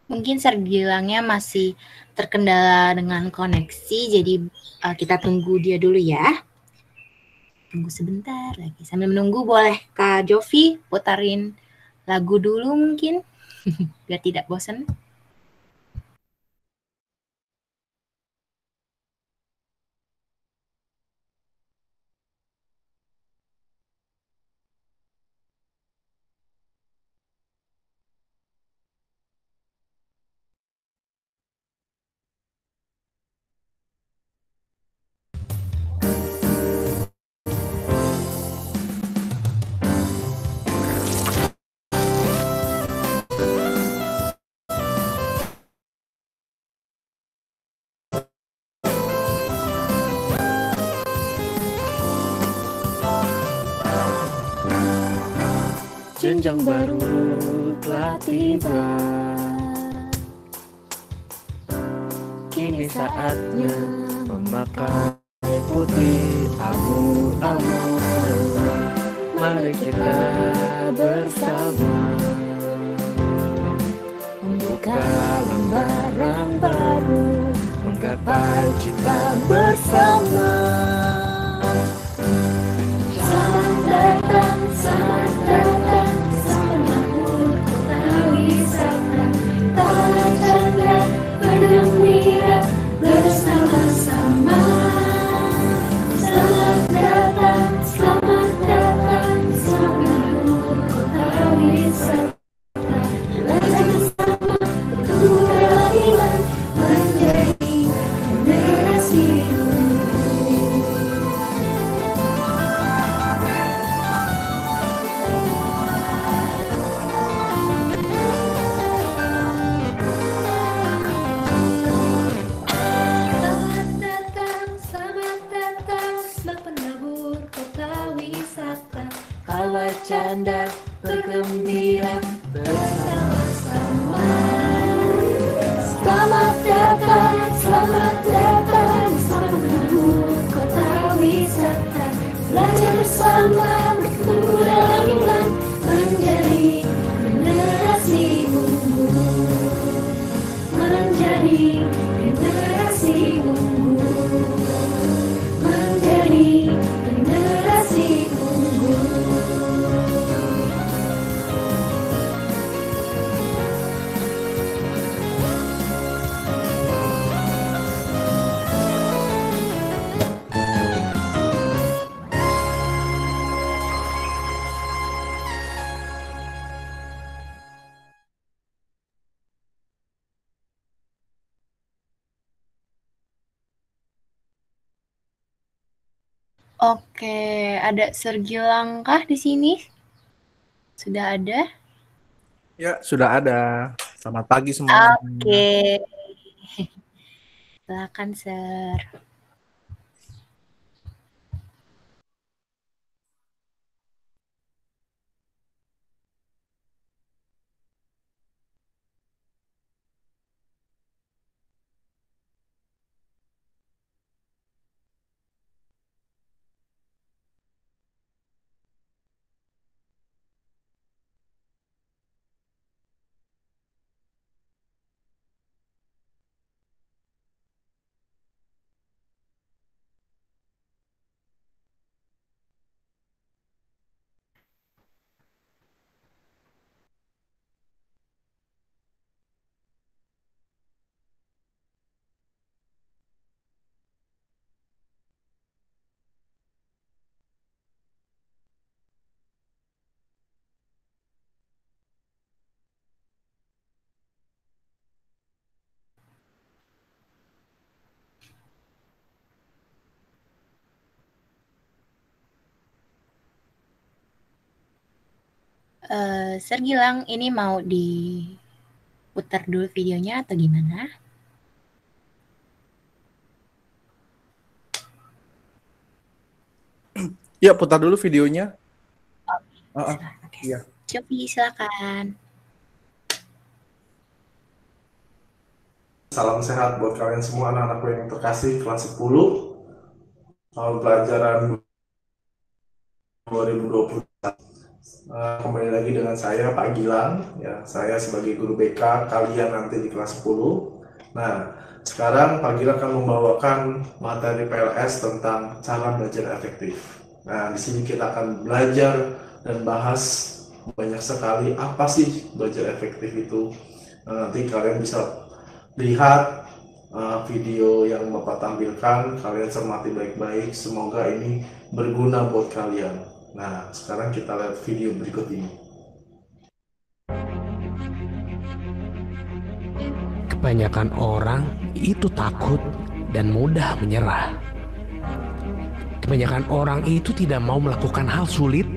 Mungkin Sergilangnya masih terkendala dengan koneksi, jadi kita tunggu dia dulu ya. Tunggu sebentar lagi. Sambil menunggu boleh Kak Jovi putarin lagu dulu mungkin biar tidak bosan. Jenjang baru telah tiba, kini saatnya memakai putih abu-abu. Mari kita bersama membuka lembaran baru, menggapai cita bersama. Selamat datang, selamat datang, selamat kota wisata. Tanah canda bergembira bersama-sama. Selamat datang, selamat datang, selamat kota wisata. Belajar bersama, bertumbuh keadilan, menjadi generasi kala canda bergembira bersama-sama. Selamat datang, selamat datang, selamat menuju kota wisata. Belajar bersama, bertumbuh dalam iman, menjadi generasi unggul, menjadi generasi unggul, menjadi generasi unggul. Oke, ada Sergilang kah di sini? Sudah ada? Ya, sudah ada. Selamat pagi semuanya. Oke. Silakan, Sir. Sergilang, ini mau diputar dulu videonya atau gimana? Ya, putar dulu videonya. Oke. Iya. Cobi, silakan. Salam sehat buat kalian semua anak-anakku yang terkasih kelas 10 tahun pelajaran 2020. Kembali lagi dengan saya Pak Gilang, ya, saya sebagai guru BK kalian nanti di kelas 10. Nah, sekarang Pak Gilang akan membawakan materi PLS tentang cara belajar efektif. Nah, di sini kita akan belajar dan bahas banyak sekali apa sih belajar efektif itu. Nah, nanti kalian bisa lihat video yang Bapak tampilkan, kalian cermati baik-baik, semoga ini berguna buat kalian. Nah, sekarang kita lihat video berikut ini. Kebanyakan orang itu takut dan mudah menyerah. Kebanyakan orang itu tidak mau melakukan hal sulit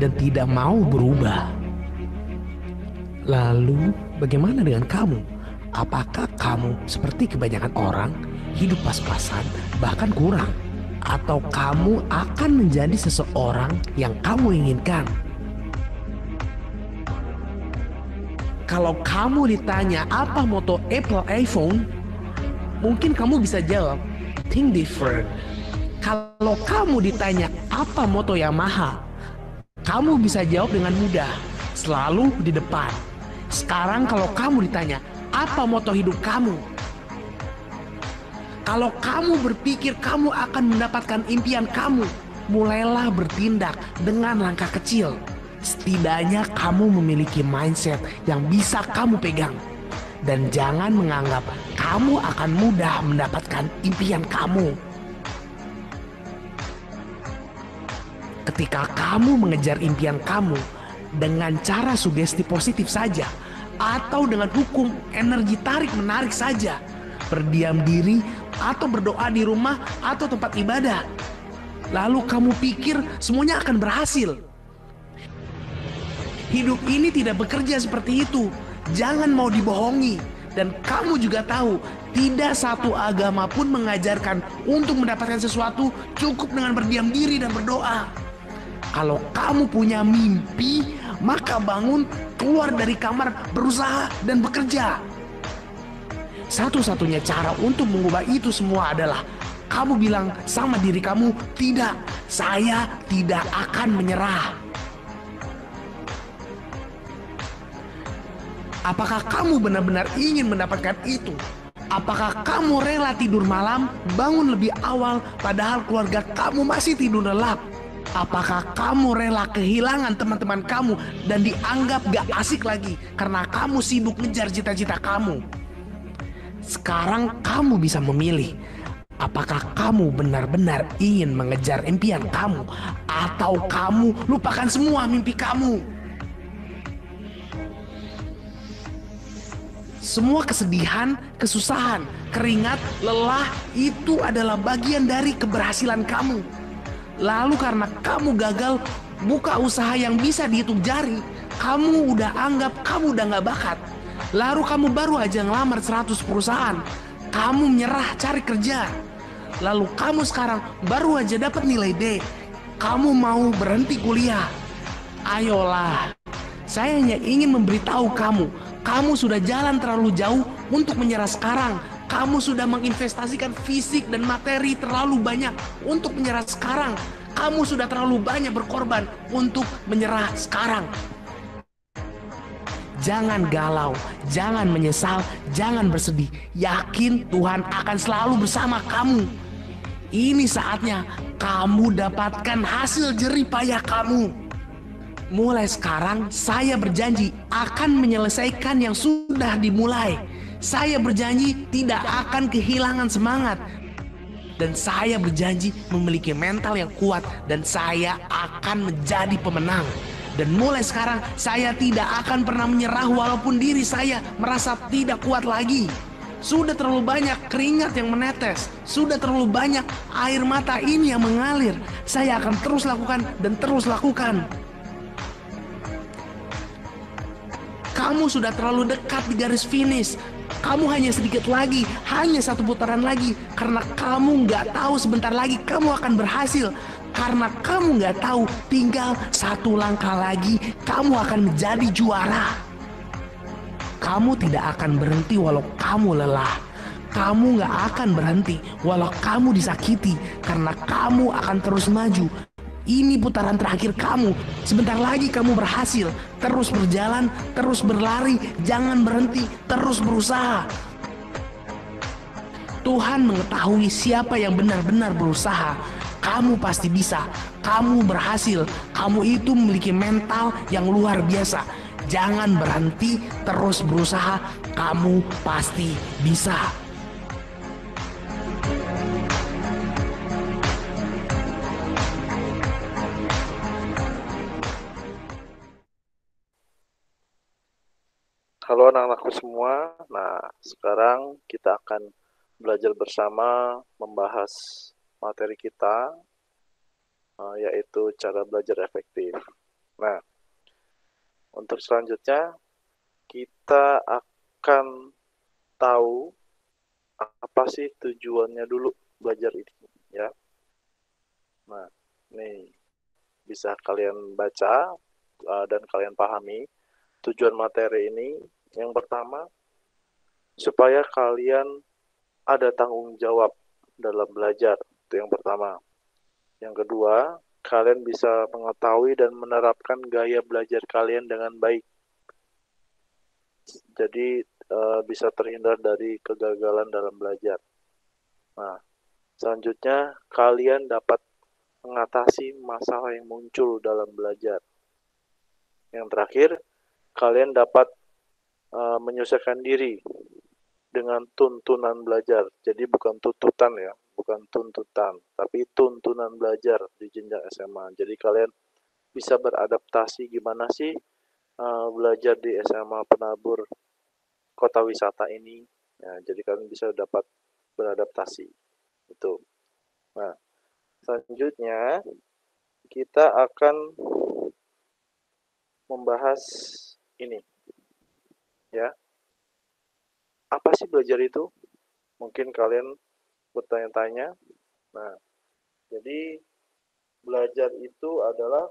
dan tidak mau berubah. Lalu, bagaimana dengan kamu? Apakah kamu seperti kebanyakan orang, hidup pas-pasan, bahkan kurang? Atau kamu akan menjadi seseorang yang kamu inginkan? Kalau kamu ditanya apa moto Apple iPhone, mungkin kamu bisa jawab, think different. Kalau kamu ditanya apa moto Yamaha, kamu bisa jawab dengan mudah, selalu di depan. Sekarang kalau kamu ditanya apa moto hidup kamu, kalau kamu berpikir kamu akan mendapatkan impian kamu, mulailah bertindak dengan langkah kecil. Setidaknya kamu memiliki mindset yang bisa kamu pegang. Dan jangan menganggap kamu akan mudah mendapatkan impian kamu. Ketika kamu mengejar impian kamu dengan cara sugesti positif saja, atau dengan hukum energi tarik-menarik saja, berdiam diri atau berdoa di rumah atau tempat ibadah, lalu kamu pikir semuanya akan berhasil. Hidup ini tidak bekerja seperti itu. Jangan mau dibohongi. Dan kamu juga tahu, tidak satu agama pun mengajarkan untuk mendapatkan sesuatu cukup dengan berdiam diri dan berdoa. Kalau kamu punya mimpi, maka bangun, keluar dari kamar, berusaha dan bekerja. Satu-satunya cara untuk mengubah itu semua adalah kamu bilang sama diri kamu, tidak, saya tidak akan menyerah. Apakah kamu benar-benar ingin mendapatkan itu? Apakah kamu rela tidur malam, bangun lebih awal, padahal keluarga kamu masih tidur lelap? Apakah kamu rela kehilangan teman-teman kamu dan dianggap gak asik lagi karena kamu sibuk ngejar cita-cita kamu? Sekarang kamu bisa memilih. Apakah kamu benar-benar ingin mengejar impian kamu, atau kamu lupakan semua mimpi kamu? Semua kesedihan, kesusahan, keringat, lelah itu adalah bagian dari keberhasilan kamu. Lalu karena kamu gagal buka usaha yang bisa dihitung jari, kamu udah anggap kamu udah gak bakat. Lalu kamu baru aja ngelamar 100 perusahaan, kamu menyerah cari kerja. Lalu kamu sekarang baru aja dapat nilai D, kamu mau berhenti kuliah. Ayolah, saya hanya ingin memberitahu kamu, kamu sudah jalan terlalu jauh untuk menyerah sekarang. Kamu sudah menginvestasikan fisik dan materi terlalu banyak untuk menyerah sekarang. Kamu sudah terlalu banyak berkorban untuk menyerah sekarang. Jangan galau, jangan menyesal, jangan bersedih. Yakin Tuhan akan selalu bersama kamu. Ini saatnya kamu dapatkan hasil jerih payah kamu. Mulai sekarang saya berjanji akan menyelesaikan yang sudah dimulai. Saya berjanji tidak akan kehilangan semangat. Dan saya berjanji memiliki mental yang kuat. Dan saya akan menjadi pemenang. Dan mulai sekarang saya tidak akan pernah menyerah walaupun diri saya merasa tidak kuat lagi. Sudah terlalu banyak keringat yang menetes. Sudah terlalu banyak air mata ini yang mengalir. Saya akan terus lakukan dan terus lakukan. Kamu sudah terlalu dekat di garis finish. Kamu hanya sedikit lagi, hanya satu putaran lagi. Karena kamu gak tahu sebentar lagi kamu akan berhasil. Karena kamu gak tahu tinggal satu langkah lagi kamu akan menjadi juara. Kamu tidak akan berhenti walau kamu lelah. Kamu gak akan berhenti walau kamu disakiti. Karena kamu akan terus maju. Ini putaran terakhir kamu. Sebentar lagi kamu berhasil. Terus berjalan, terus berlari, jangan berhenti, terus berusaha. Tuhan mengetahui siapa yang benar-benar berusaha. Kamu pasti bisa. Kamu berhasil. Kamu itu memiliki mental yang luar biasa. Jangan berhenti, terus berusaha. Kamu pasti bisa. Halo anak-anakku semua. Nah, sekarang kita akan belajar bersama membahas materi kita, yaitu cara belajar efektif. Nah, untuk selanjutnya kita akan tahu apa sih tujuannya dulu belajar ini, ya. Nah, nih bisa kalian baca dan kalian pahami tujuan materi ini. Yang pertama, supaya kalian ada tanggung jawab dalam belajar. Itu yang pertama. Yang kedua, kalian bisa mengetahui dan menerapkan gaya belajar kalian dengan baik. Jadi bisa terhindar dari kegagalan dalam belajar. Nah, selanjutnya kalian dapat mengatasi masalah yang muncul dalam belajar. Yang terakhir, kalian dapat menyesuaikan diri dengan tuntunan belajar. Jadi bukan tuntutan ya, bukan tuntutan, tapi tuntunan belajar di jenjang SMA. Jadi kalian bisa beradaptasi gimana sih belajar di SMA Penabur Kota Wisata ini. Ya, jadi kalian bisa dapat beradaptasi. Itu. Nah, selanjutnya kita akan membahas ini. Ya. Apa sih belajar itu? Mungkin kalian bertanya-tanya. Nah, jadi belajar itu adalah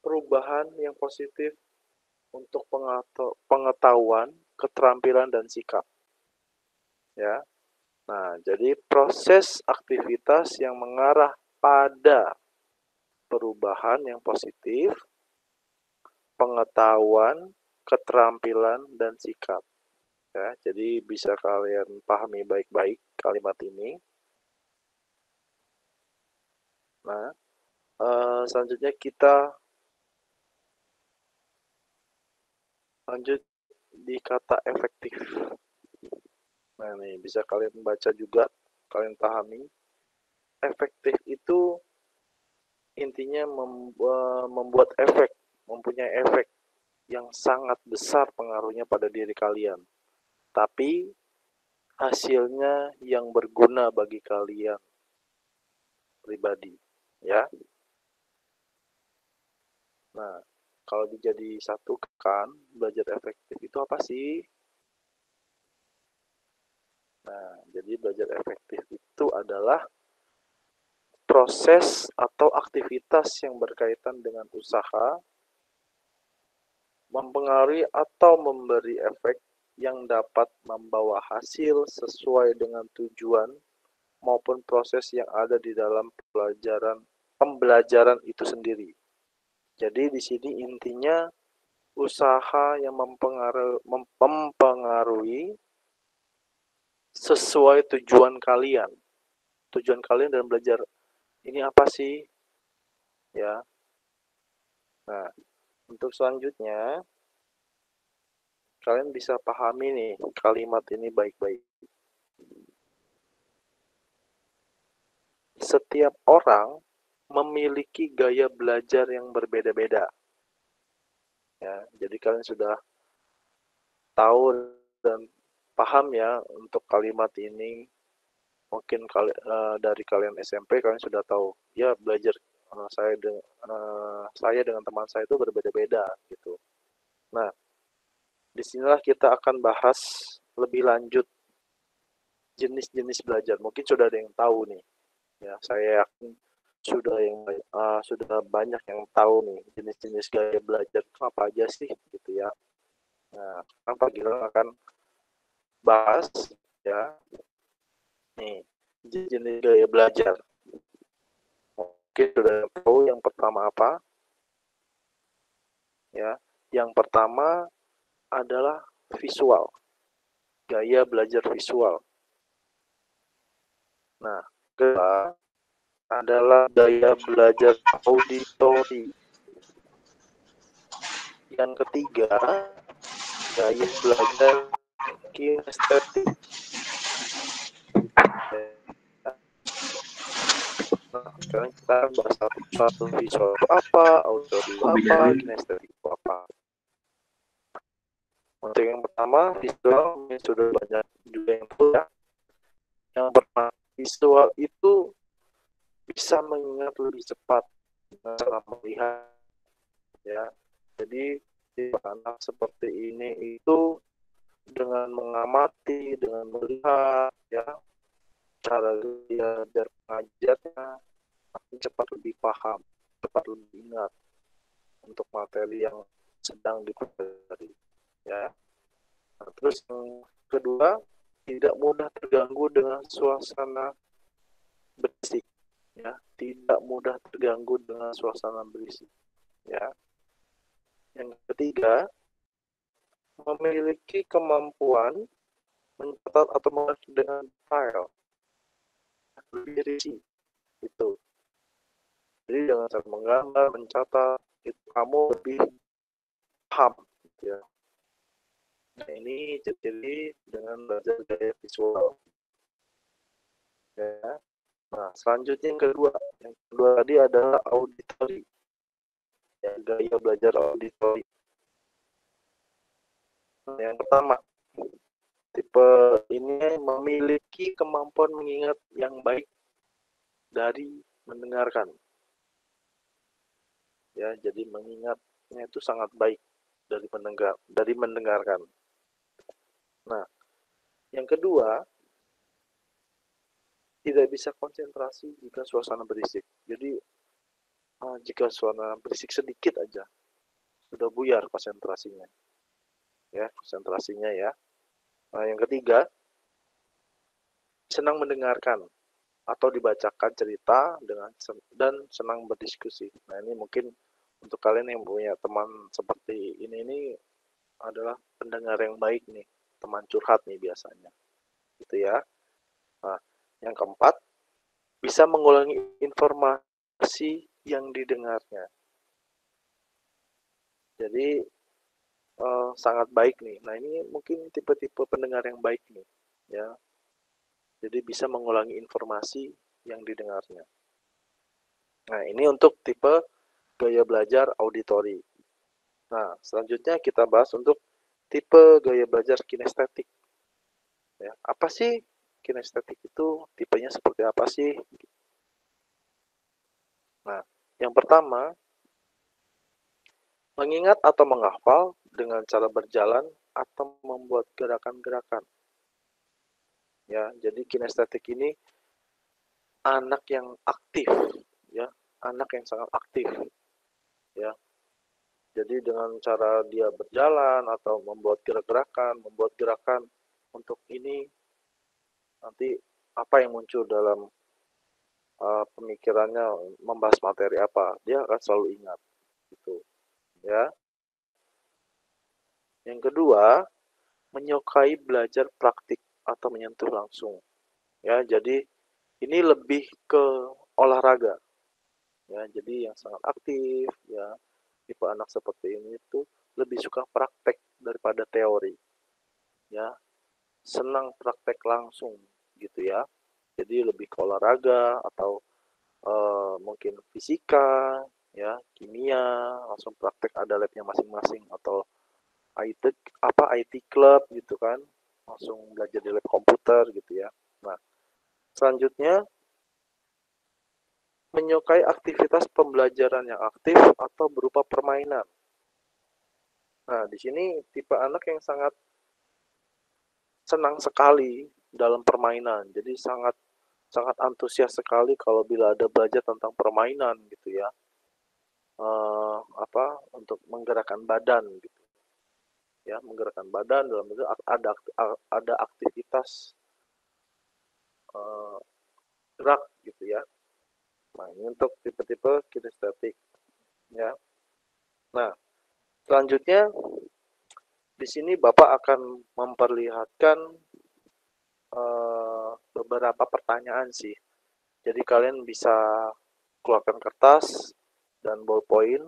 perubahan yang positif untuk pengetahuan, keterampilan, dan sikap. Ya. Nah, jadi proses aktivitas yang mengarah pada perubahan yang positif, pengetahuan, keterampilan, dan sikap. Ya, jadi bisa kalian pahami baik-baik kalimat ini. Nah, selanjutnya kita lanjut di kata efektif. Nah, ini bisa kalian baca juga, kalian pahami. Efektif itu intinya membuat efek, mempunyai efek yang sangat besar pengaruhnya pada diri kalian. Tapi hasilnya yang berguna bagi kalian pribadi, ya. Nah, kalau dijadi satu kan, belajar efektif itu apa sih? Nah, jadi belajar efektif itu adalah proses atau aktivitas yang berkaitan dengan usaha, mempengaruhi atau memberi efek yang dapat membawa hasil sesuai dengan tujuan maupun proses yang ada di dalam pembelajaran itu sendiri. Jadi di sini intinya usaha yang mempengaruhi sesuai tujuan kalian. Tujuan kalian dalam belajar ini apa sih? Ya. Nah, untuk selanjutnya kalian bisa pahami nih kalimat ini baik-baik. Setiap orang memiliki gaya belajar yang berbeda-beda. Ya, jadi kalian sudah tahu dan paham ya untuk kalimat ini. Mungkin dari kalian SMP kalian sudah tahu ya belajar saya dengan teman saya itu berbeda-beda gitu. Nah, disinilah kita akan bahas lebih lanjut jenis-jenis belajar. Mungkin sudah ada yang tahu nih. Ya, saya yakin sudah banyak yang tahu nih jenis-jenis gaya belajar itu apa aja sih gitu ya. Nah, sekarang Pak Gilang akan bahas ya nih jenis gaya belajar. Mungkin sudah tahu yang pertama apa? Ya, yang pertama adalah visual, gaya belajar visual. Nah, kedua adalah gaya belajar auditori. Yang ketiga, gaya belajar kinestetik. Nah, sekarang kita bahas satu visual itu apa, auditori itu apa, kinestetik itu apa. Untuk yang pertama, visual ini sudah banyak juga yang tahu ya. Yang pertama, visual itu bisa mengingat lebih cepat dengan cara melihat, ya. Jadi anak seperti ini itu dengan mengamati, dengan melihat, ya, cara dia belajar pengajarnya akan cepat lebih paham, cepat lebih ingat untuk materi yang sedang dipelajari, ya. Nah, terus yang kedua, tidak mudah terganggu dengan suasana berisik, ya, tidak mudah terganggu dengan suasana berisik, ya. Yang ketiga, memiliki kemampuan mencatat atau mengetik dengan file lebih rinci itu. Jadi dengan cara menggambar, mencatat, itu kamu lebih paham, ya. Nah, ini ciri dengan belajar gaya visual, ya. Nah, selanjutnya yang kedua tadi adalah auditori, ya, gaya belajar auditori. Nah, yang pertama, tipe ini memiliki kemampuan mengingat yang baik dari mendengarkan, ya. Jadi mengingatnya itu sangat baik dari mendengarkan. Nah, yang kedua, tidak bisa konsentrasi jika suasana berisik. Jadi jika suasana berisik sedikit aja sudah buyar konsentrasinya, ya, ya. Nah, yang ketiga, senang mendengarkan atau dibacakan cerita dan senang berdiskusi. Nah, ini mungkin untuk kalian yang punya teman seperti ini adalah pendengar yang baik nih, teman curhat nih biasanya, gitu ya. Nah, yang keempat, bisa mengulangi informasi yang didengarnya. Jadi sangat baik nih. Nah, ini mungkin tipe-tipe pendengar yang baik nih, ya. Jadi bisa mengulangi informasi yang didengarnya. Nah, ini untuk tipe gaya belajar auditori. Nah, selanjutnya kita bahas untuk tipe gaya belajar kinestetik. Ya, apa sih kinestetik itu? Tipenya seperti apa sih? Nah, yang pertama, mengingat atau menghafal dengan cara berjalan atau membuat gerakan-gerakan. Ya, jadi kinestetik ini anak yang aktif, ya, anak yang sangat aktif, ya. Jadi dengan cara dia berjalan atau membuat gerakan untuk ini, nanti apa yang muncul dalam pemikirannya membahas materi apa, dia akan selalu ingat, gitu, ya. Yang kedua, menyukai belajar praktik atau menyentuh langsung, ya. Jadi ini lebih ke olahraga, ya. Jadi yang sangat aktif, ya, tipe anak seperti ini itu lebih suka praktek daripada teori, ya. Senang praktek langsung, gitu ya. Jadi lebih ke olahraga atau mungkin fisika, ya, kimia, langsung praktek ada labnya masing-masing, atau IT club gitu kan, langsung belajar di lab komputer gitu ya. Nah, selanjutnya, menyukai aktivitas pembelajaran yang aktif atau berupa permainan. Nah, di sini tipe anak yang sangat senang sekali dalam permainan. Jadi sangat antusias sekali kalau bila ada belajar tentang permainan gitu ya. Untuk menggerakkan badan gitu. Ya, menggerakkan badan dalam bentuk ada aktivitas gerak gitu ya. Nah, ini untuk tipe-tipe kinestetik, ya. Nah, selanjutnya di sini Bapak akan memperlihatkan beberapa pertanyaan sih. Jadi kalian bisa keluarkan kertas dan ballpoint,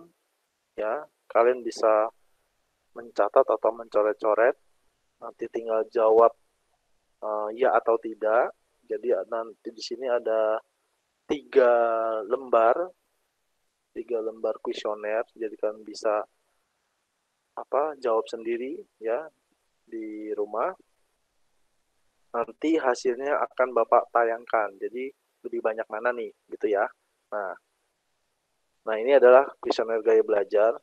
ya. Kalian bisa mencatat atau mencoret-coret. Nanti tinggal jawab ya atau tidak. Jadi nanti di sini ada 3 lembar kuesioner. Jadi kalian bisa jawab sendiri ya di rumah. Nanti hasilnya akan Bapak tayangkan. Jadi lebih banyak mana nih, gitu ya. Nah ini adalah kuesioner gaya belajar.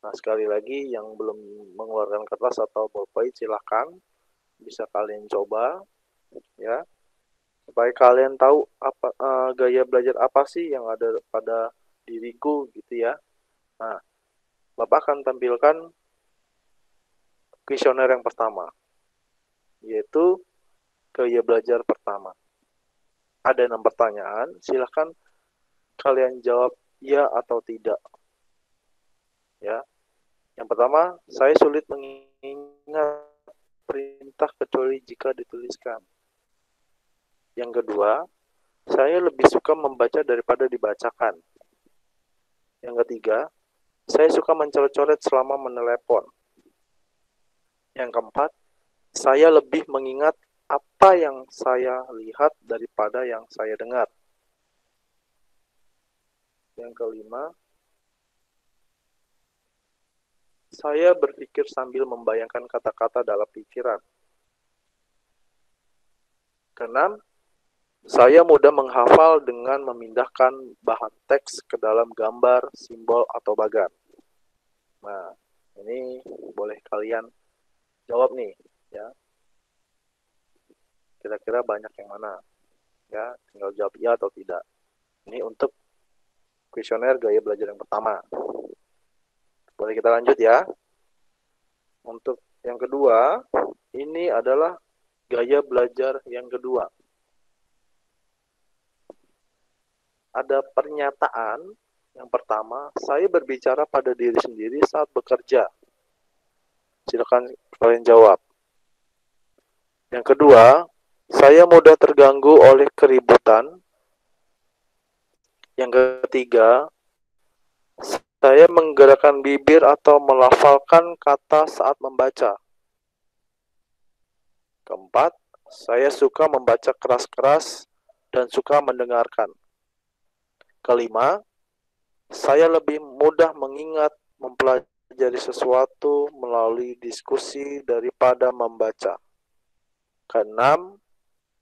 Nah sekali lagi yang belum mengeluarkan kertas atau ballpoint silahkan bisa kalian coba ya, supaya kalian tahu apa gaya belajar apa sih yang ada pada diriku gitu ya. Nah Bapak akan tampilkan kuesioner yang pertama, yaitu gaya belajar pertama. Ada 6 pertanyaan, silahkan kalian jawab ya atau tidak. Ya. Yang pertama, saya sulit mengingat perintah kecuali jika dituliskan. Yang kedua, saya lebih suka membaca daripada dibacakan. Yang ketiga, saya suka mencoret-coret selama menelepon. Yang keempat, saya lebih mengingat apa yang saya lihat daripada yang saya dengar. Yang kelima, saya berpikir sambil membayangkan kata-kata dalam pikiran. Keenam, saya mudah menghafal dengan memindahkan bahan teks ke dalam gambar, simbol, atau bagan. Nah, ini boleh kalian jawab nih, ya. Kira-kira banyak yang mana? Ya, tinggal jawab ya atau tidak. Ini untuk kuesioner gaya belajar yang pertama. Boleh kita lanjut ya. Untuk yang kedua, ini adalah gaya belajar yang kedua. Ada pernyataan yang pertama, saya berbicara pada diri sendiri saat bekerja. Silakan kalian jawab. Yang kedua, saya mudah terganggu oleh keributan. Yang ketiga, saya menggerakkan bibir atau melafalkan kata saat membaca. Keempat, saya suka membaca keras-keras dan suka mendengarkan. Kelima, saya lebih mudah mengingat mempelajari sesuatu melalui diskusi daripada membaca. Keenam,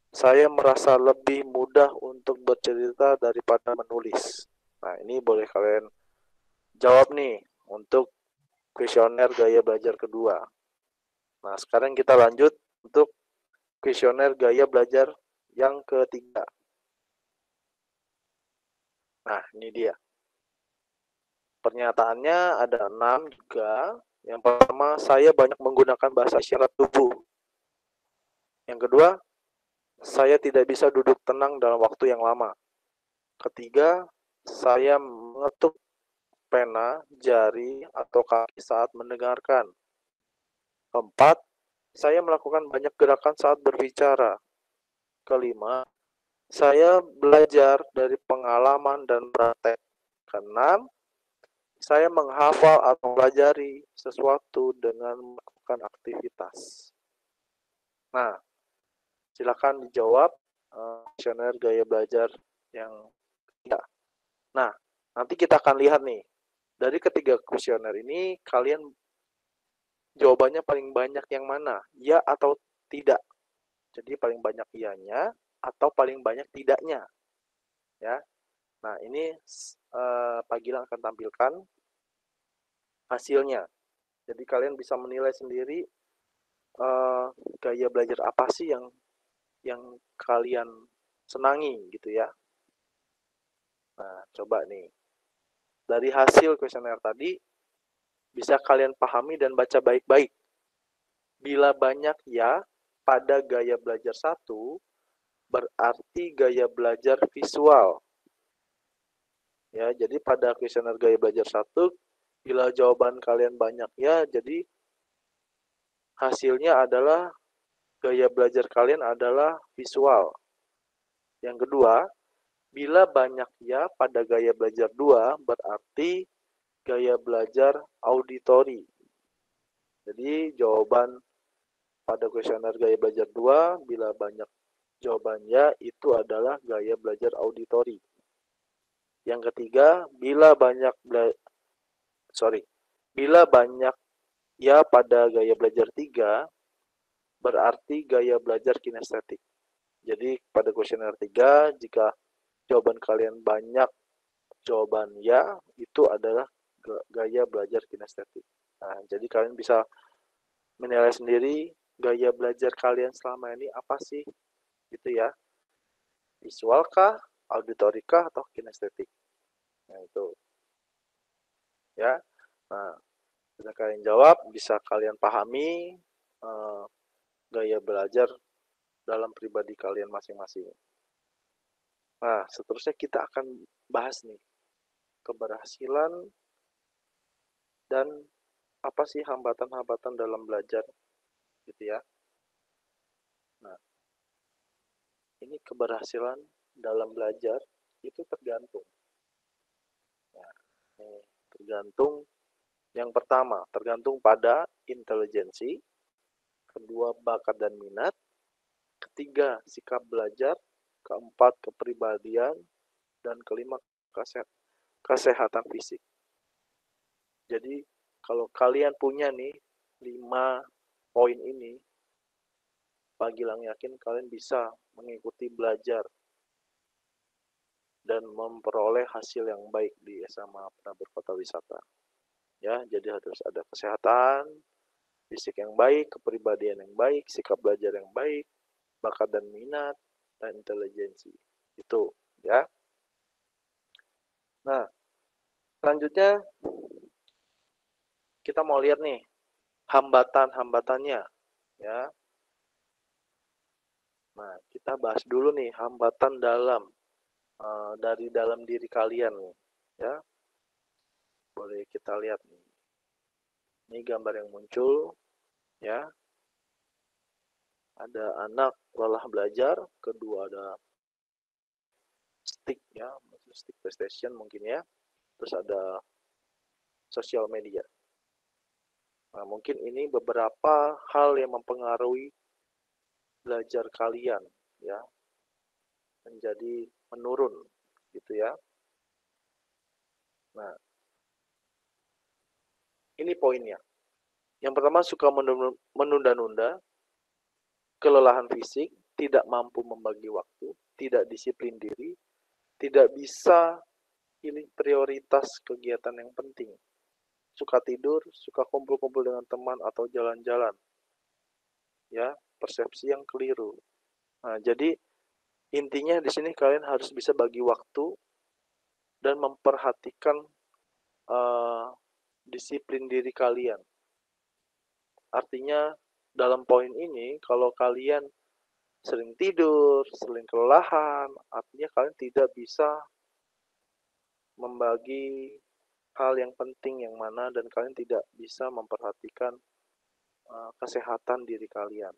saya merasa lebih mudah untuk bercerita daripada menulis. Nah, ini boleh kalian jawab nih untuk kuesioner gaya belajar kedua. Nah, sekarang kita lanjut untuk kuesioner gaya belajar yang ketiga. Nah, ini dia. Pernyataannya ada 6 juga. Yang pertama, saya banyak menggunakan bahasa isyarat tubuh. Yang kedua, saya tidak bisa duduk tenang dalam waktu yang lama. Ketiga, saya mengetuk pena, jari, atau kaki saat mendengarkan. Keempat, saya melakukan banyak gerakan saat berbicara. Kelima, saya belajar dari pengalaman dan praktek. Keenam, saya menghafal atau pelajari sesuatu dengan melakukan aktivitas. Nah, silakan dijawab kuesioner gaya belajar yang ketiga. Nah, nanti kita akan lihat nih, dari ketiga kuesioner ini, kalian jawabannya paling banyak yang mana? Ya atau tidak? Jadi paling banyak iyanya atau paling banyak tidaknya. Ya. Nah, ini Pak Gilang akan tampilkan hasilnya. Jadi kalian bisa menilai sendiri gaya belajar apa sih yang kalian senangi gitu ya. Nah, coba nih. Dari hasil kuesioner tadi, bisa kalian pahami dan baca baik-baik. Bila banyak ya pada gaya belajar 1, berarti gaya belajar visual. Ya, jadi pada kuesioner gaya belajar 1, bila jawaban kalian banyak ya, jadi hasilnya adalah gaya belajar kalian adalah visual. Yang kedua, bila banyak ya pada gaya belajar 2, berarti gaya belajar auditori. Jadi jawaban pada kuesioner gaya belajar 2, bila banyak jawabannya itu adalah gaya belajar auditori. Yang ketiga, bila banyak ya pada gaya belajar 3, berarti gaya belajar kinestetik. Jadi pada kuesioner 3, jika jawaban kalian banyak jawaban ya, itu adalah gaya belajar kinestetik. Nah, jadi kalian bisa menilai sendiri gaya belajar kalian selama ini apa sih, gitu ya. Visual kah, auditori kah, atau kinestetik. Nah, itu. Ya. Nah, bisa kalian jawab, bisa kalian pahami gaya belajar dalam pribadi kalian masing-masing. Nah, seterusnya kita akan bahas nih keberhasilan dan apa sih hambatan-hambatan dalam belajar, gitu ya. Nah, ini keberhasilan dalam belajar itu tergantung. Nah, ini tergantung. Yang pertama, tergantung pada intelijensi. Kedua, bakat dan minat. Ketiga, sikap belajar. Keempat, kepribadian. Dan kelima, kesehatan fisik. Jadi, kalau kalian punya nih 5 poin ini, Pak Gilang yakin kalian bisa mengikuti belajar dan memperoleh hasil yang baik di SMA Penabur Kota Wisata. Ya, jadi harus ada kesehatan, fisik yang baik, kepribadian yang baik, sikap belajar yang baik, bakat dan minat, dan intelijensi. Itu, ya. Nah, selanjutnya kita mau lihat nih hambatan-hambatannya, ya. Nah, kita bahas dulu nih hambatan dari dalam diri kalian nih, ya. Boleh kita lihat nih. Ini gambar yang muncul, ya. Ada anak lelah belajar, kedua ada stick, ya, stick PlayStation mungkin ya. Terus ada sosial media. Nah, mungkin ini beberapa hal yang mempengaruhi belajar kalian, ya, menjadi menurun, gitu ya. Nah, ini poinnya. Yang pertama, suka menunda-nunda, kelelahan fisik, tidak mampu membagi waktu, tidak disiplin diri, tidak bisa pilih prioritas kegiatan yang penting, suka tidur, suka kumpul-kumpul dengan teman atau jalan-jalan, ya, persepsi yang keliru. Nah, jadi intinya di sini kalian harus bisa bagi waktu dan memperhatikan disiplin diri kalian. Artinya dalam poin ini, kalau kalian sering tidur, sering kelelahan, artinya kalian tidak bisa membagi hal yang penting yang mana, dan kalian tidak bisa memperhatikan kesehatan diri kalian.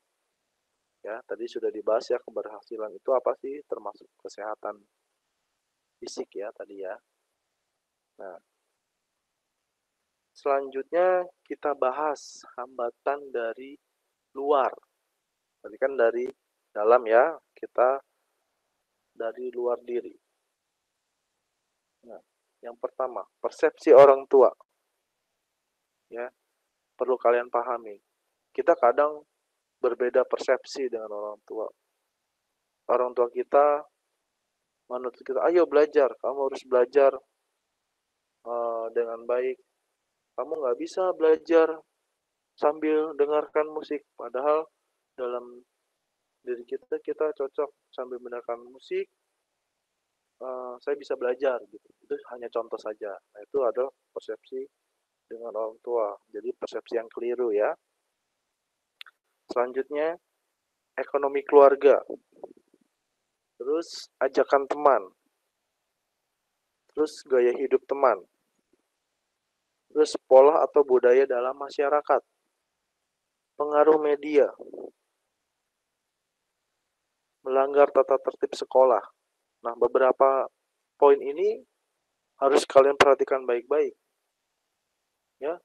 Ya, tadi sudah dibahas ya, keberhasilan itu apa sih, termasuk kesehatan fisik ya tadi ya. Nah, selanjutnya kita bahas hambatan dari luar. Tadi kan dari dalam ya, kita dari luar diri. Nah, yang pertama, persepsi orang tua. Ya, perlu kalian pahami. Kita kadang berbeda persepsi dengan orang tua. Orang tua kita menuntut kita, ayo belajar, kamu harus belajar dengan baik. Kamu nggak bisa belajar sambil dengarkan musik. Padahal dalam diri kita cocok sambil mendengarkan musik, saya bisa belajar gitu. Itu hanya contoh saja. Nah, itu adalah persepsi dengan orang tua. Jadi persepsi yang keliru ya. Selanjutnya, ekonomi keluarga. Terus ajakan teman. terus gaya hidup teman, terus pola atau budaya dalam masyarakat, pengaruh media, melanggar tata tertib sekolah. Nah, beberapa poin ini harus kalian perhatikan baik-baik. Ya,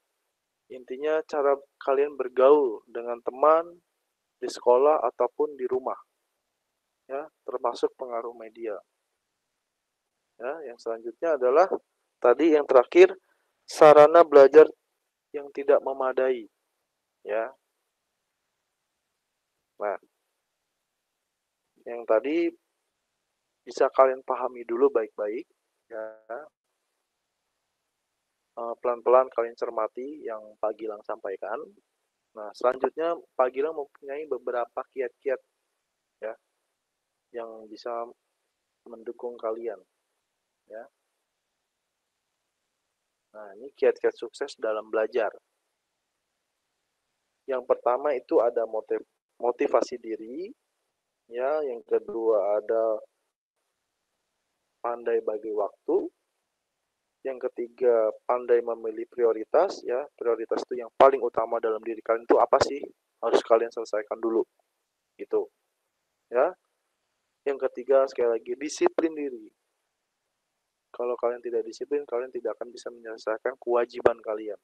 intinya cara kalian bergaul dengan teman di sekolah ataupun di rumah. Ya, termasuk pengaruh media. Ya, yang selanjutnya adalah tadi yang terakhir, sarana belajar yang tidak memadai. Ya. Nah, yang tadi bisa kalian pahami dulu baik-baik, ya. Pelan-pelan kalian cermati yang Pak Gilang sampaikan. Nah, selanjutnya Pak Gilang mempunyai beberapa kiat-kiat ya yang bisa mendukung kalian, ya. Nah, ini kiat-kiat sukses dalam belajar. Yang pertama itu ada motivasi diri, ya. Yang kedua ada pandai bagi waktu. Yang ketiga, pandai memilih prioritas, ya. Prioritas itu yang paling utama dalam diri kalian itu apa sih? Harus kalian selesaikan dulu. Gitu. Ya. Yang ketiga, sekali lagi, disiplin diri. Kalau kalian tidak disiplin, kalian tidak akan bisa menyelesaikan kewajiban kalian.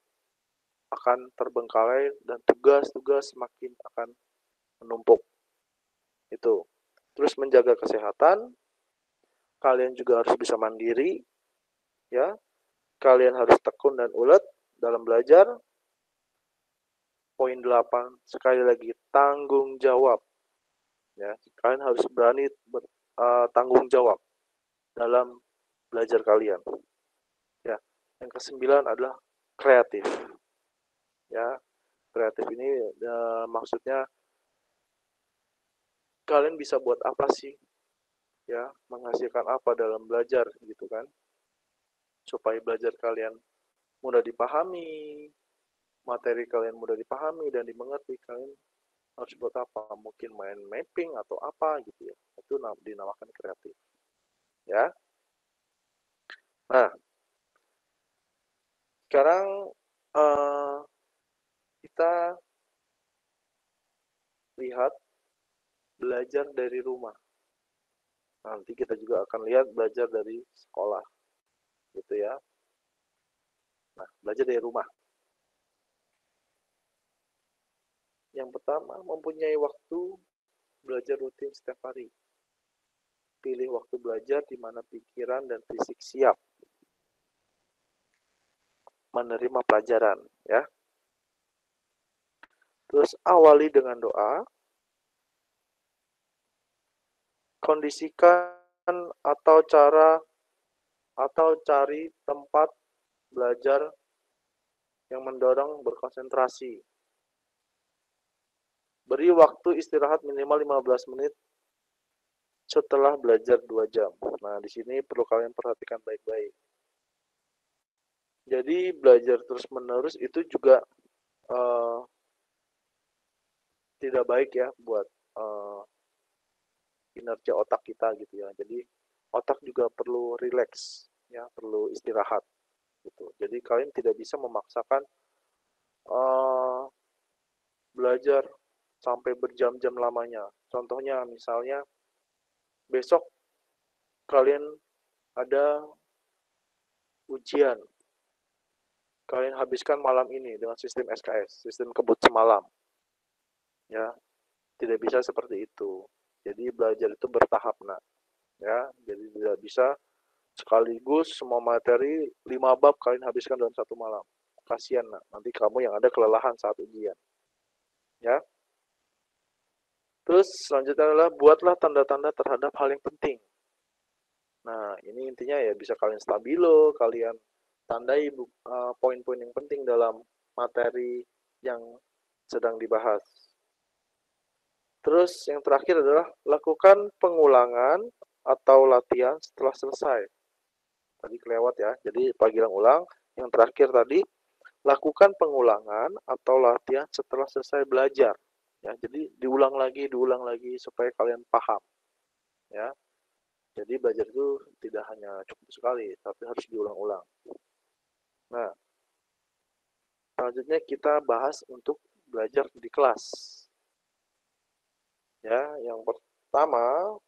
Akan terbengkalai dan tugas-tugas semakin akan menumpuk. Itu. Terus menjaga kesehatan. Kalian juga harus bisa mandiri. Ya. Kalian harus tekun dan ulet dalam belajar. Poin 8, sekali lagi, tanggung jawab. Ya, kalian harus berani tanggung jawab dalam belajar kalian. Ya, yang ke-9 adalah kreatif. Ya, kreatif ini maksudnya kalian bisa buat apa sih? Ya, menghasilkan apa dalam belajar gitu kan? Supaya belajar kalian mudah dipahami, materi kalian mudah dipahami dan dimengerti, kalian harus buat apa? Mungkin main mapping atau apa gitu ya. Itu dinamakan kreatif. Ya. Nah, sekarang kita lihat belajar dari rumah. Nanti kita juga akan lihat belajar dari sekolah. Gitu ya. Nah, belajar dari rumah. Yang pertama, mempunyai waktu belajar rutin setiap hari. Pilih waktu belajar di mana pikiran dan fisik siap menerima pelajaran, ya. Terus awali dengan doa. Kondisikan atau cari tempat belajar yang mendorong berkonsentrasi. Beri waktu istirahat minimal 15 menit setelah belajar 2 jam. Nah, di sini perlu kalian perhatikan baik-baik. Jadi, belajar terus-menerus itu juga tidak baik ya buat kinerja otak kita gitu ya. Jadi, otak juga perlu rileks, ya, perlu istirahat. Gitu. Jadi, kalian tidak bisa memaksakan belajar sampai berjam-jam lamanya. Contohnya misalnya besok kalian ada ujian. Kalian habiskan malam ini dengan sistem SKS, sistem kebut semalam. Ya, tidak bisa seperti itu. Jadi belajar itu bertahap, nak. Ya, jadi tidak bisa sekaligus semua materi 5 bab kalian habiskan dalam 1 malam. Kasihan, nak. Nanti kamu yang ada kelelahan saat ujian. Ya. Terus selanjutnya adalah buatlah tanda-tanda terhadap hal yang penting. Nah, ini intinya ya bisa kalian stabilo, kalian tandai poin-poin yang penting dalam materi yang sedang dibahas. Terus yang terakhir adalah lakukan pengulangan atau latihan setelah selesai. Tadi kelewat ya, jadi Pak Gilang ulang. Yang terakhir tadi, lakukan pengulangan atau latihan setelah selesai belajar. Ya, jadi diulang lagi supaya kalian paham. Ya. Jadi belajar itu tidak hanya cukup sekali, tapi harus diulang-ulang. Nah, selanjutnya kita bahas untuk belajar di kelas. Ya, yang pertama,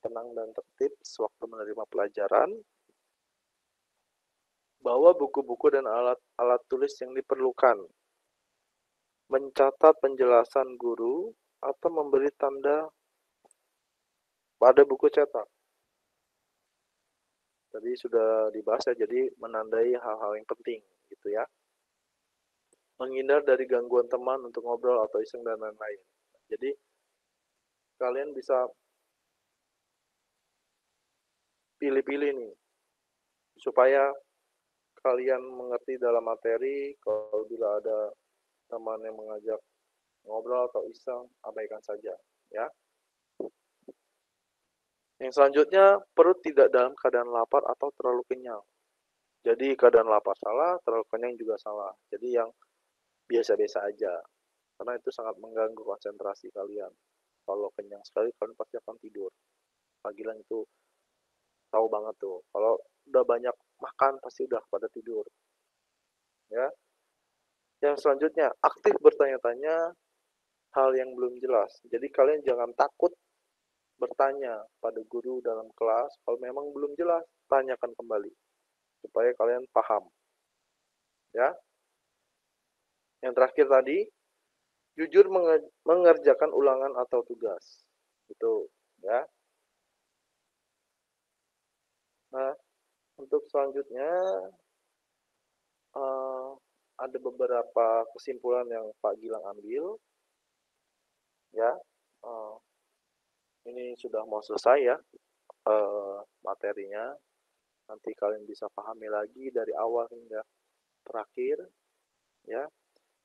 tenang dan tertib sewaktu menerima pelajaran. Bawa buku-buku dan alat tulis yang diperlukan. Mencatat penjelasan guru atau memberi tanda pada buku cetak. Tadi sudah dibahas ya, jadi menandai hal-hal yang penting gitu ya. Menghindar dari gangguan teman untuk ngobrol atau iseng dan lain-lain. Jadi kalian bisa pilih-pilih nih supaya kalian mengerti dalam materi. Kalau bila ada teman yang mengajak ngobrol atau iseng, abaikan saja ya. Yang selanjutnya, perut tidak dalam keadaan lapar atau terlalu kenyang. Jadi keadaan lapar salah, terlalu kenyang juga salah. Jadi yang biasa-biasa aja. Karena itu sangat mengganggu konsentrasi kalian. Kalau kenyang sekali, kalian pasti akan tidur. Panggilan itu tahu banget tuh. Kalau udah banyak makan, pasti udah pada tidur. Ya. Yang selanjutnya, aktif bertanya-tanya hal yang belum jelas. Jadi kalian jangan takut bertanya pada guru dalam kelas. Kalau memang belum jelas, tanyakan kembali supaya kalian paham. Ya. Yang terakhir tadi, jujur mengerjakan ulangan atau tugas. Itu, ya. Nah, untuk selanjutnya ada beberapa kesimpulan yang Pak Gilang ambil. Ya. Ini sudah mau selesai ya materinya. Nanti kalian bisa pahami lagi dari awal hingga terakhir. Ya.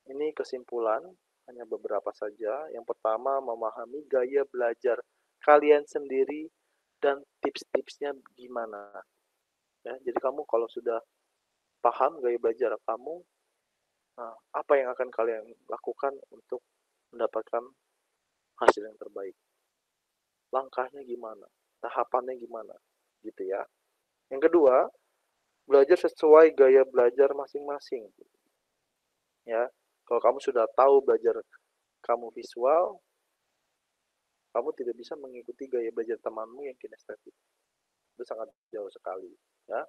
Ini kesimpulan, hanya beberapa saja. Yang pertama, memahami gaya belajar kalian sendiri dan tips-tipsnya gimana. Ya, jadi kamu kalau sudah paham gaya belajar kamu, nah, apa yang akan kalian lakukan untuk mendapatkan hasil yang terbaik? Langkahnya gimana? Tahapannya gimana? Gitu ya. Yang kedua, belajar sesuai gaya belajar masing-masing. Ya, kalau kamu sudah tahu belajar kamu visual, kamu tidak bisa mengikuti gaya belajar temanmu yang kinestetik. Itu sangat jauh sekali. Ya.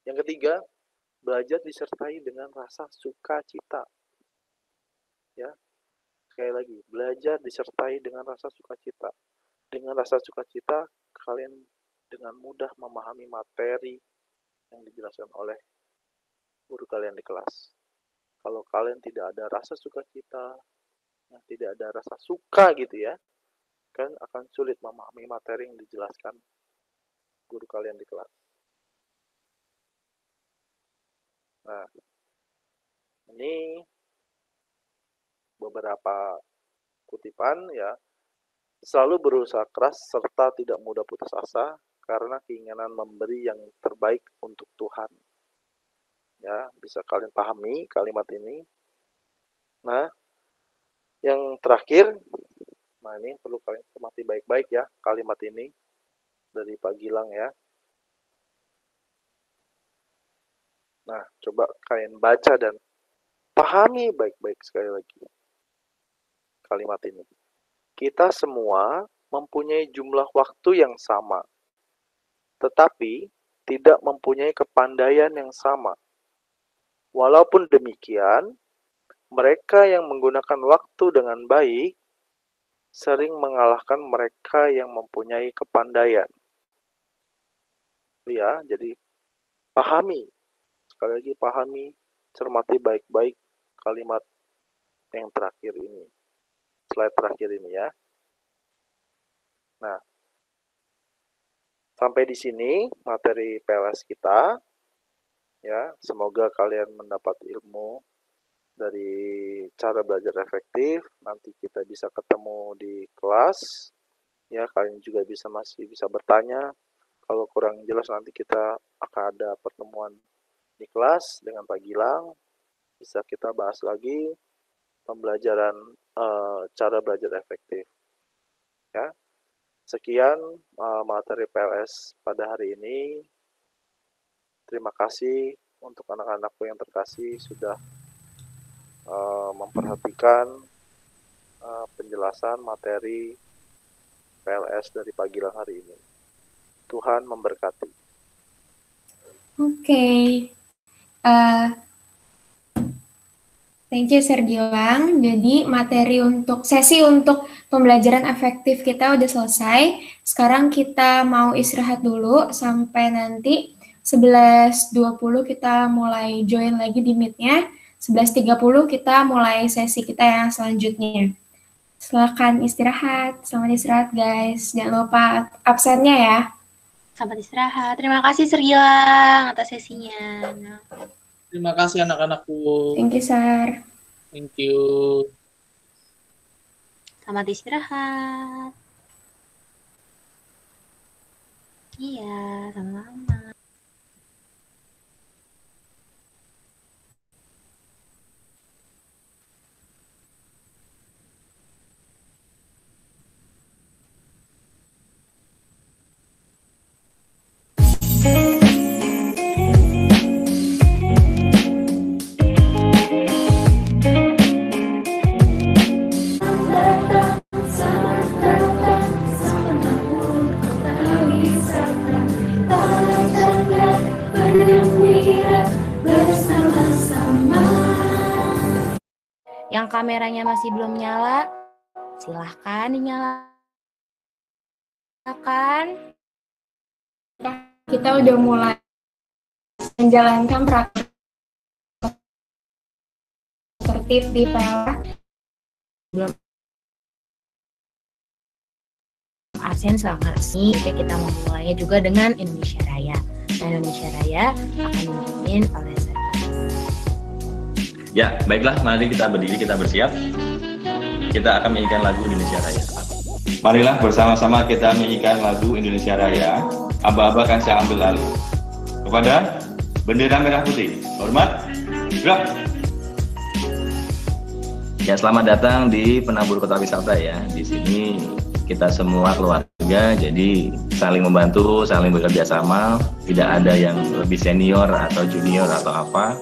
Yang ketiga, belajar disertai dengan rasa sukacita. Ya, sekali lagi, belajar disertai dengan rasa sukacita. Dengan rasa sukacita, kalian dengan mudah memahami materi yang dijelaskan oleh guru kalian di kelas. Kalau kalian tidak ada rasa sukacita, tidak ada rasa suka gitu ya, kan akan sulit memahami materi yang dijelaskan guru kalian di kelas. Nah, ini beberapa kutipan ya. Selalu berusaha keras serta tidak mudah putus asa karena keinginan memberi yang terbaik untuk Tuhan. Ya, bisa kalian pahami kalimat ini. Nah, yang terakhir, nah ini perlu kalian cermati baik-baik ya kalimat ini dari Pak Gilang ya. Nah, coba kalian baca dan pahami baik-baik sekali lagi kalimat ini. Kita semua mempunyai jumlah waktu yang sama, tetapi tidak mempunyai kepandaian yang sama. Walaupun demikian, mereka yang menggunakan waktu dengan baik sering mengalahkan mereka yang mempunyai kepandaian. Ya, jadi pahami. Sekali lagi pahami, cermati baik-baik kalimat yang terakhir ini. Slide terakhir ini ya. Nah, sampai di sini materi PLS kita. Ya, semoga kalian mendapat ilmu dari cara belajar efektif. Nanti kita bisa ketemu di kelas. Ya, kalian juga masih bisa bertanya. Kalau kurang jelas nanti kita akan ada pertemuan di kelas dengan Pak Gilang. Bisa kita bahas lagi pembelajaran cara belajar efektif. Ya. Sekian materi PLS pada hari ini. Terima kasih untuk anak-anakku yang terkasih sudah memperhatikan penjelasan materi PLS dari Pagilang hari ini. Tuhan memberkati. Oke. Thank you Sir Gilang. Jadi sesi untuk pembelajaran efektif kita udah selesai. Sekarang kita mau istirahat dulu sampai nanti 11.20 kita mulai join lagi di Meet-nya. 11.30 kita mulai sesi kita yang selanjutnya. Silakan istirahat. Selamat istirahat guys. Jangan lupa absennya ya. Selamat istirahat. Terima kasih Sir Gilang atas sesinya. Terima kasih anak-anakku. Thank you, Sir. Thank you. Selamat istirahat. Iya, sama-sama. Yang kameranya masih belum nyala, silahkan dinyalakan. Kita udah mulai menjalankan praktik tertib di PLS. Absen selama ini, kita memulainya juga dengan Indonesia Raya. Nah, Indonesia Raya akan dipimpin oleh saya. Ya, baiklah, mari kita berdiri, kita bersiap. Kita akan menyanyikan lagu Indonesia Raya. Marilah bersama-sama kita menyanyikan lagu Indonesia Raya. Aba-aba kan saya ambil alih. Kepada bendera merah putih. Hormat, gerak. Ya, selamat datang di Penabur Kota Wisata ya. Di sini kita semua keluarga, jadi saling membantu, saling bekerja sama. Tidak ada yang lebih senior atau junior atau apa.